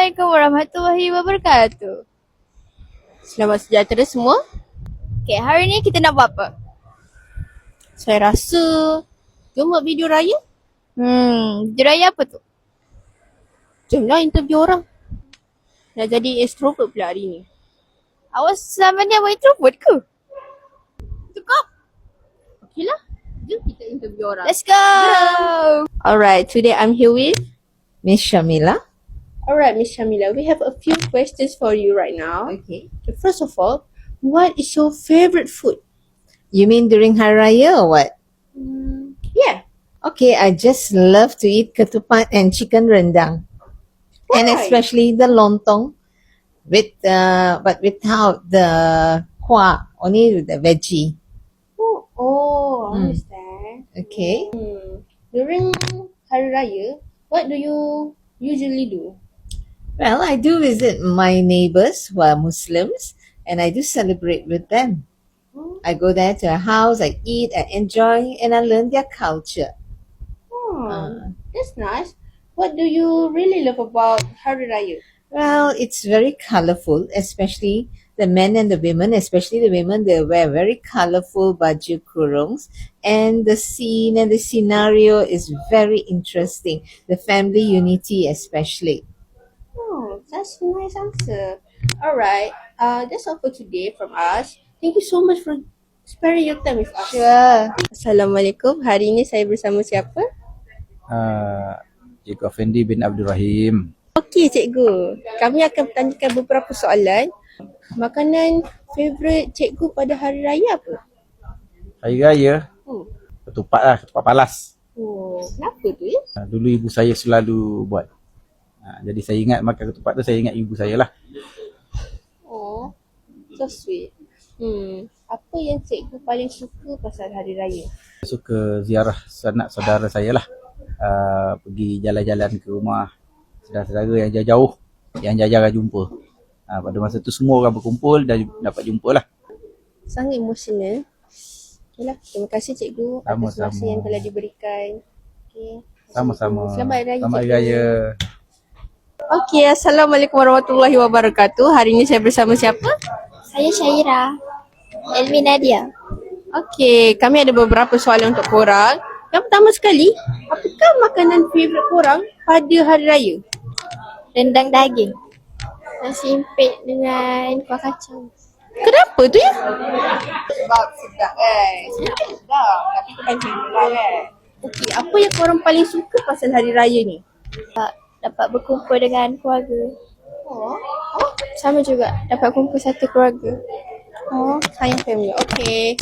Assalamualaikum warahmatullahi wabarakatuh. Selamat sejahtera semua. Okay, hari ni kita nak buat apa? Saya rasa jom buat video raya. Video raya apa tu? Jomlah interview orang. Dah jadi extrovert pula hari ni. Awak selama ni awak introvert ke? Cukup. Okay lah. Jom kita interview orang. Let's go. Alright, today I'm here with Miss Shamila. Alright, Miss Shamila, we have a few questions for you right now. Okay. So first of all, what is your favorite food? You mean during Hari Raya or what? Yeah. Okay, I just love to eat ketupat and chicken rendang. And Why? especially the lontong with but without the kuah, only with the veggie. I understand. Okay. During Hari Raya, what do you usually do? Well, I do visit my neighbors who are Muslims and I do celebrate with them. I go there to a house, I eat, I enjoy, and I learn their culture. That's nice. What do you really love about Hari Raya? Well, it's very colorful, especially the men and the women, especially the women, they wear very colorful baju kurungs, and the scene and the scenario is very interesting. The family unity especially. Oh, that's a nice answer. Alright, that's all for today from us. Thank you so much for sparing your time with us. Sure. Assalamualaikum. Hari ini saya bersama siapa? Cikgu Afendi bin Abdul Rahim. Okey, cikgu. Kami akan bertanyakan beberapa soalan. Makanan favourite cikgu pada hari raya apa? Hari Raya, ketupat lah, ketupat palas. Oh, kenapa tu ya? Dulu ibu saya selalu buat. Jadi saya ingat makan ketupat tu, saya ingat ibu saya lah. Oh, so sweet. Apa yang cikgu paling suka pasal hari raya? Saya suka ziarah sanak saudara saya lah. Pergi jalan-jalan ke rumah saudara-saudara yang jauh-jauh, yang jarang jumpa. Pada masa tu semua orang berkumpul dan dapat jumpa lah. Sangat emosional. Okeylah, terima kasih cikgu atas Sama-sama. masa yang telah diberikan. Okay. Sama-sama. Selamat Hari Raya. Selamat Hari cikgu. Raya. Okey, Assalamualaikum warahmatullahi wabarakatuh. Hari ini saya bersama siapa? Saya Syaira Elmi Nadia. Okey, kami ada beberapa soalan untuk korang. Yang pertama sekali, apakah makanan favourite korang pada hari raya? Rendang daging, nasi impit dengan kuah kacang. Kenapa tu ya? Sebab sedap kan? Sedap, tapi kepancing pula kan? Okey, apa yang korang paling suka pasal hari raya ni? Dapat berkumpul dengan keluarga. Oh, Sama juga dapat kumpul satu keluarga. sayang family. Okey.